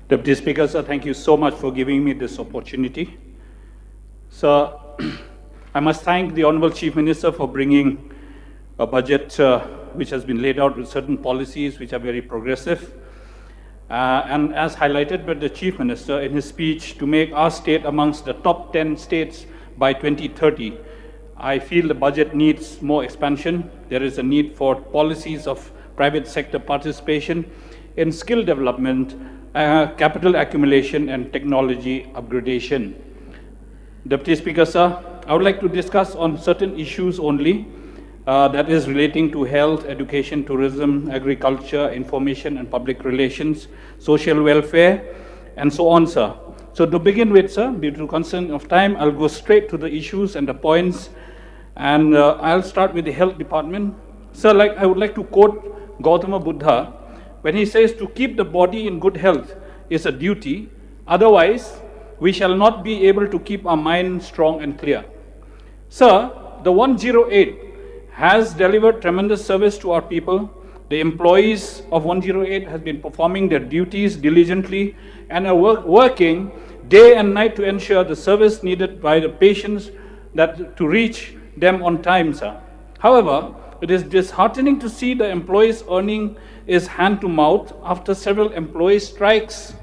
Deputy Speaker, sir, thank you so much for giving me this opportunity. Sir, I must thank the Honorable Chief Minister for bringing a budget which has been laid out with certain policies which are very progressive. And as highlighted by the Chief Minister in his speech, to make our state amongst the top 10 states by 2030, I feel the budget needs more expansion. There is a need for policies of private sector participation in skill development, capital accumulation, and technology upgradation. Deputy Speaker, sir, I would like to discuss on certain issues only, that is relating to health, education, tourism, agriculture, information and public relations, social welfare, and so on, sir. So to begin with, sir, due to concern of time, I'll go straight to the issues and the points, and I'll start with the health department. Sir, I would like to quote Gautama Buddha when he says, to keep the body in good health is a duty, otherwise we shall not be able to keep our mind strong and clear. Sir, the 108 has delivered tremendous service to our people. The employees of 108 have been performing their duties diligently and are working day and night to ensure the service needed by the patients to reach them on time, sir. However, it is disheartening to see the employees' earning is hand to mouth after several employee strikes.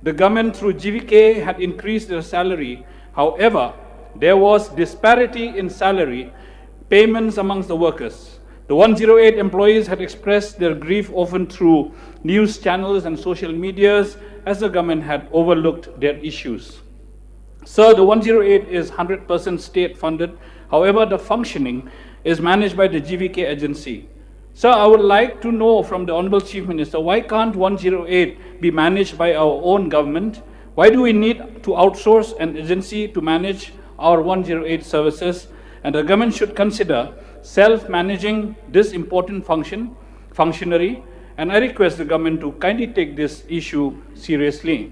The government through GVK had increased their salary. However, there was disparity in salary payments amongst the workers. The 108 employees had expressed their grief often through news channels and social medias as the government had overlooked their issues. Sir, the 108 is 100% state funded. However, the functioning is managed by the GVK agency. Sir, I would like to know from the Honorable Chief Minister, why can't 108 be managed by our own government? Why do we need to outsource an agency to manage our 108 services? And the government should consider self-managing this important functionary, and I request the government to kindly take this issue seriously.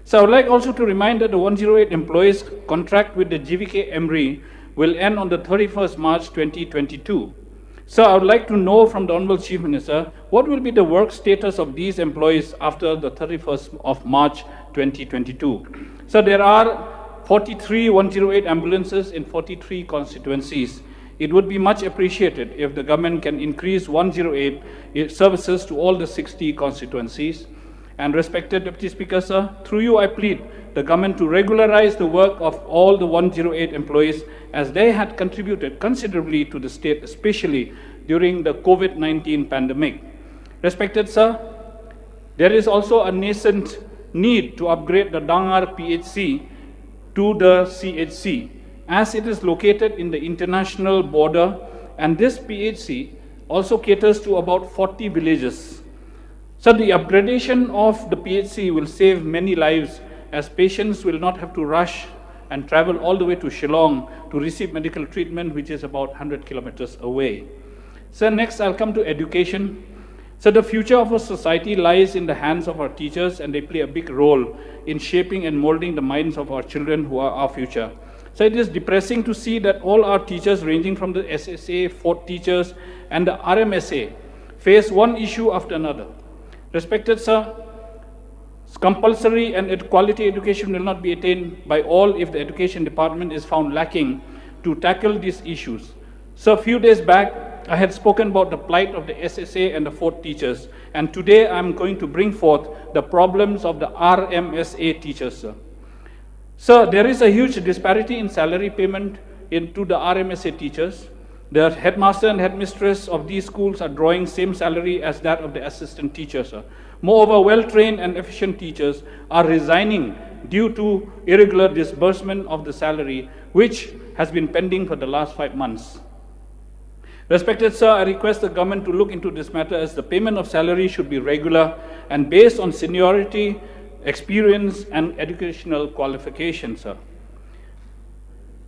So I would like also to remind that the 108 employees contract with the GVK Emri will end on the 31st March 2022. So I would like to know from the Honorable Chief Minister, what will be the work status of these employees after the 31st of March 2022? So there are 43 108 ambulances in 43 constituencies. It would be much appreciated if the government can increase 108 services to all the 60 constituencies. And respected Deputy Speaker, sir, through you I plead the government to regularize the work of all the 108 employees, as they had contributed considerably to the state, especially during the COVID-19 pandemic. Respected sir, there is also a nascent need to upgrade the Dangar PHC to the CHC, as it is located in the international border, and this PHC also caters to about 40 villages. So the upgradation of the PHC will save many lives, as patients will not have to rush and travel all the way to Shillong to receive medical treatment, which is about 100 kilometers away. So next I'll come to education. So the future of our society lies in the hands of our teachers, and they play a big role in shaping and molding the minds of our children who are our future. So it is depressing to see that all our teachers, ranging from the SSA, Fort teachers, and the RMSA, face one issue after another. Respected sir, compulsory and quality education will not be attained by all if the education department is found lacking to tackle these issues. So a few days back, I had spoken about the plight of the SSA and the Fort teachers, and today I'm going to bring forth the problems of the RMSA teachers, sir. Sir, there is a huge disparity in salary payment to the RMSA teachers. The headmaster and headmistress of these schools are drawing same salary as that of the assistant teachers, sir. Moreover, well-trained and efficient teachers are resigning due to irregular disbursement of the salary, which has been pending for the last 5 months. Respected sir, I request the government to look into this matter, as the payment of salary should be regular and based on seniority, experience, and educational qualifications, sir.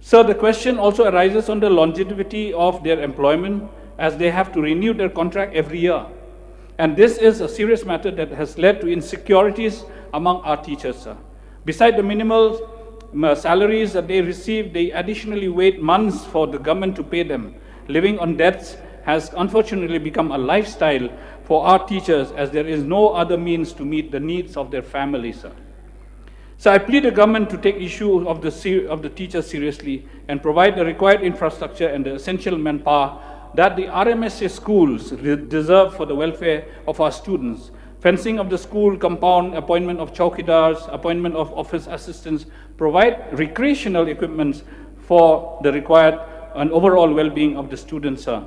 Sir, the question also arises on the longevity of their employment, as they have to renew their contract every year. And this is a serious matter that has led to insecurities among our teachers, sir. Beside the minimal salaries that they receive, they additionally wait months for the government to pay them, living on debts has unfortunately become a lifestyle for our teachers, as there is no other means to meet the needs of their families, sir. So I plead the government to take issue of the teachers seriously and provide the required infrastructure and the essential manpower that the RMSA schools deserve for the welfare of our students. Fencing of the school compound, appointment of chowkidars, appointment of office assistants, provide recreational equipment for the required and overall well-being of the students, sir.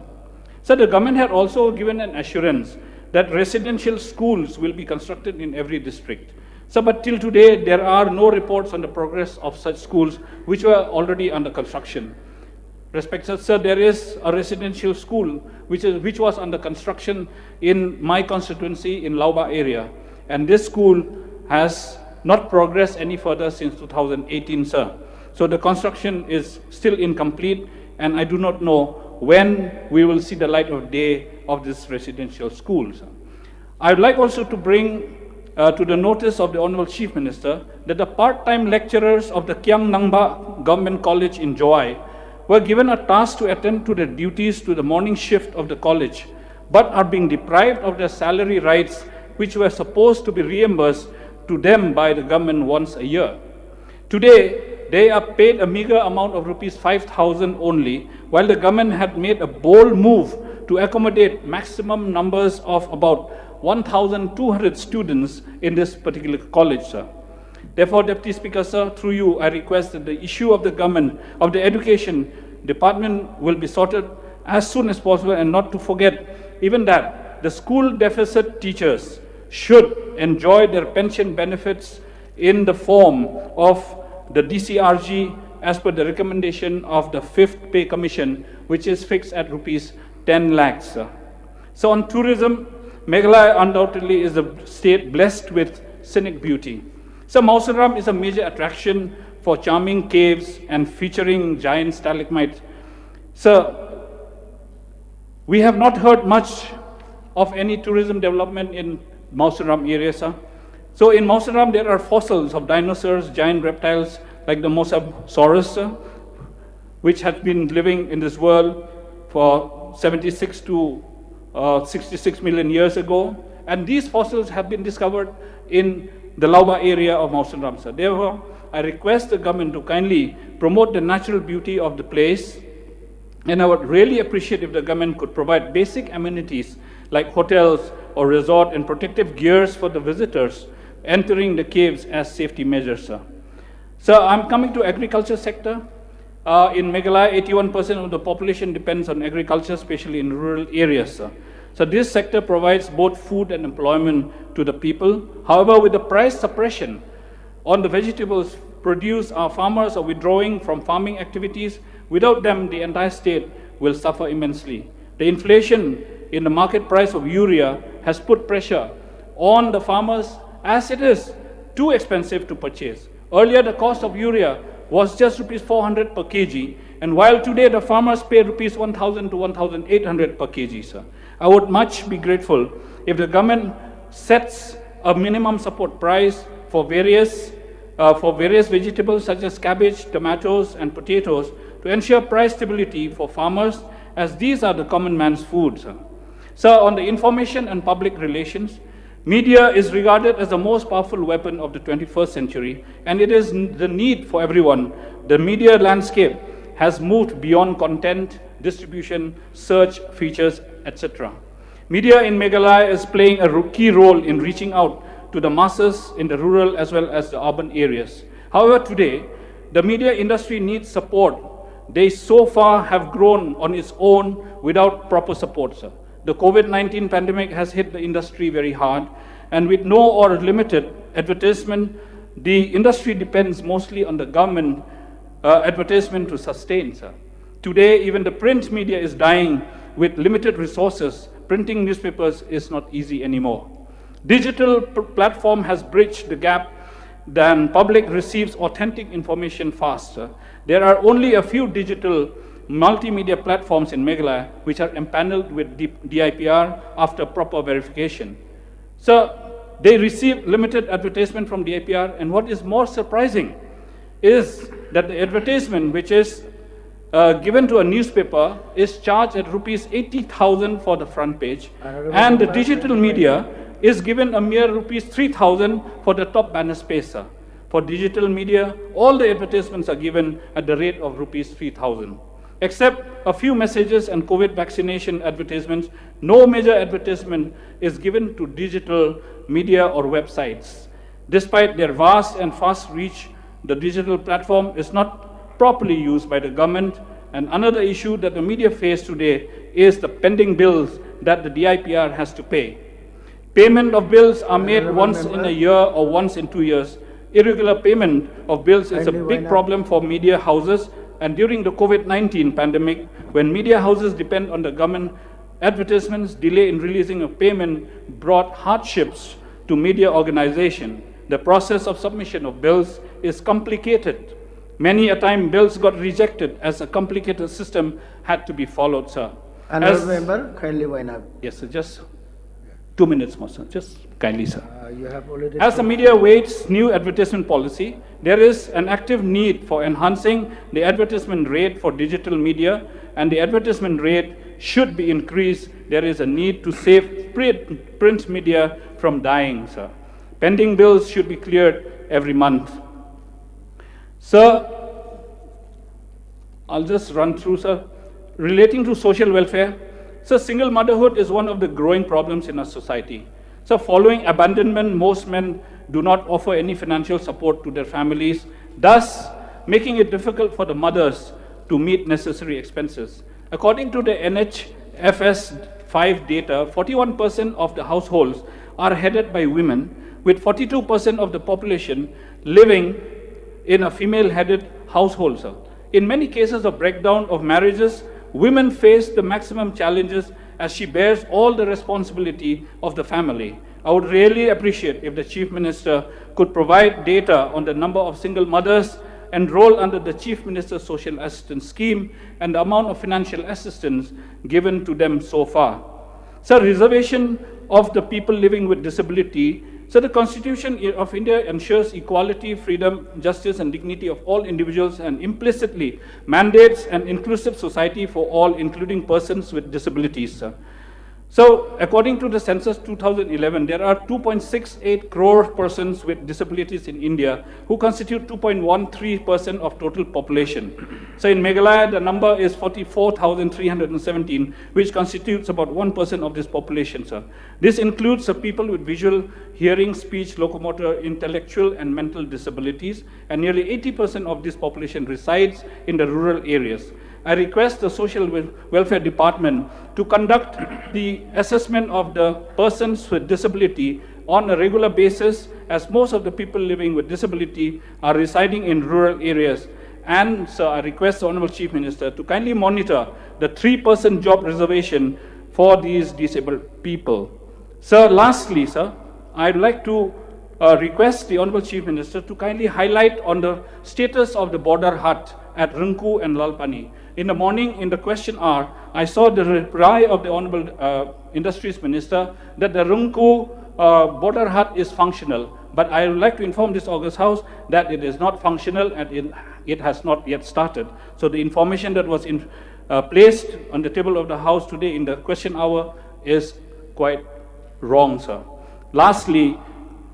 So the government had also given an assurance that residential schools will be constructed in every district. So, but till today, there are no reports on the progress of such schools which were already under construction. Respected sir, there is a residential school which was under construction in my constituency in Lauba area, and this school has not progressed any further since 2018, sir. So the construction is still incomplete, and I do not know when we will see the light of day of this residential school, sir. I would like also to bring to the notice of the Honorable Chief Minister that the part-time lecturers of the Kiang Nangba Government College in Joai were given a task to attend to the duties to the morning shift of the college, but are being deprived of their salary rights, which were supposed to be reimbursed to them by the government once a year. Today, they are paid a meager amount of rupees 5,000 only, while the government had made a bold move to accommodate maximum numbers of about 1,200 students in this particular college, sir. Therefore, Deputy Speaker, sir, through you, I request that the issue of the government, of the education department will be sorted as soon as possible, and not to forget even that the school deficit teachers should enjoy their pension benefits in the form of the DCRG as per the recommendation of the 5th Pay Commission, which is fixed at rupees 10 lakhs, sir. So on tourism, Meghalaya undoubtedly is a state blessed with scenic beauty. So Mawsynram is a major attraction for charming caves and featuring giant stalagmites. So we have not heard much of any tourism development in Mawsynram area, sir. So in Mawsynram there are fossils of dinosaurs, giant reptiles like the Mosasaurus, sir, which has been living in this world for 76 to 66 million years ago, and these fossils have been discovered in the Lauba area of Mawsynram, sir. Therefore, I request the government to kindly promote the natural beauty of the place, and I would really appreciate if the government could provide basic amenities like hotels or resort and protective gears for the visitors entering the caves as safety measures, sir. So I'm coming to agriculture sector. In Meghalaya, 81% of the population depends on agriculture, especially in rural areas, sir. So this sector provides both food and employment to the people. However, with the price suppression on the vegetables produced, our farmers are withdrawing from farming activities. Without them, the entire state will suffer immensely. The inflation in the market price of urea has put pressure on the farmers, as it is too expensive to purchase. Earlier, the cost of urea was just rupees 400 per kg, and while today the farmers pay rupees 1,000 to 1,800 per kg, sir. I would much be grateful if the government sets a minimum support price for various vegetables such as cabbage, tomatoes, and potatoes to ensure price stability for farmers, as these are the common man's food, sir. Sir, on the information and public relations, media is regarded as the most powerful weapon of the 21st century, and it is the need for everyone. The media landscape has moved beyond content, distribution, search, features, etc. Media in Meghalaya is playing a key role in reaching out to the masses in the rural as well as the urban areas. However, today, the media industry needs support. They so far have grown on its own without proper support, sir. The COVID-19 pandemic has hit the industry very hard, and with no or limited advertisement, the industry depends mostly on the government advertisement to sustain, sir. Today, even the print media is dying with limited resources. Printing newspapers is not easy anymore. Digital platform has bridged the gap, then public receives authentic information faster. There are only a few digital multimedia platforms in Meghalaya which are empaneled with DIPR after proper verification. So they receive limited advertisement from DIPR, and what is more surprising is that the advertisement which is given to a newspaper is charged at rupees 80,000 for the front page, Honorable and the Member, digital media is given a mere rupees 3,000 for the top banner space, sir. For digital media, all the advertisements are given at the rate of rupees 3,000. Except a few messages and COVID vaccination advertisements, no major advertisement is given to digital media or websites. Despite their vast and fast reach, the digital platform is not properly used by the government. And another issue that the media face today is the pending bills that the DIPR has to pay. Payment of bills are made once in a year or once in 2 years. Irregular payment of bills is a big problem for media houses, and during the COVID-19 pandemic, when media houses depend on the government advertisements, delay in releasing of payment brought hardships to media organization. The process of submission of bills is complicated. Many a time bills got rejected as a complicated system had to be followed, sir. Honorable Member, kindly wind up. Yes, sir, just 2 minutes more, sir. Just kindly, sir. You have already. As the media awaits new advertisement policy, there is an active need for enhancing the advertisement rate for digital media, and the advertisement rate should be increased. There is a need to save print media from dying, sir. Pending bills should be cleared every month. Sir, I'll just run through, sir. Relating to social welfare, sir, single motherhood is one of the growing problems in our society. So following abandonment, most men do not offer any financial support to their families, thus making it difficult for the mothers to meet necessary expenses. According to the NHFS 5 data, 41% of the households are headed by women, with 42% of the population living in a female-headed household, sir. In many cases of breakdown of marriages, women face the maximum challenges as she bears all the responsibility of the family. I would really appreciate if the Chief Minister could provide data on the number of single mothers enrolled under the Chief Minister's Social Assistance Scheme and the amount of financial assistance given to them so far. Sir, reservation of the people living with disability. So the Constitution of India ensures equality, freedom, justice and dignity of all individuals and implicitly mandates an inclusive society for all, including persons with disabilities, sir. So according to the census 2011, there are 2.68 crore persons with disabilities in India who constitute 2.13% of total population. So in Meghalaya, the number is 44,317, which constitutes about 1% of this population, sir. This includes the people with visual, hearing, speech, locomotor, intellectual and mental disabilities, and nearly 80% of this population resides in the rural areas. I request the Social Welfare Department to conduct the assessment of the persons with disability on a regular basis, as most of the people living with disability are residing in rural areas. And so I request the Honorable Chief Minister to kindly monitor the 3% job reservation for these disabled people. Sir, lastly, sir, I'd like to request the Honorable Chief Minister to kindly highlight on the status of the border hut at Rungku and Lalpani. In the morning, in the question hour, I saw the reply of the Honorable Industries Minister that the Rungku border hut is functional. But I would like to inform this August House that it is not functional and it has not yet started. So the information that was placed on the table of the House today in the question hour is quite wrong, sir. Lastly,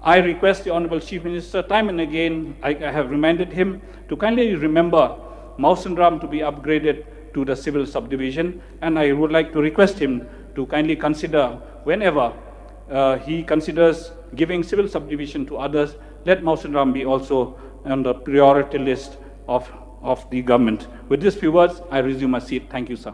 I request the Honorable Chief Minister, time and again, I have reminded him to kindly remember Mawsynram to be upgraded to the civil subdivision, and I would like to request him to kindly consider whenever he considers giving civil subdivision to others, let Mawsynram be also on the priority list of the government. With these few words, I resume my seat. Thank you, sir.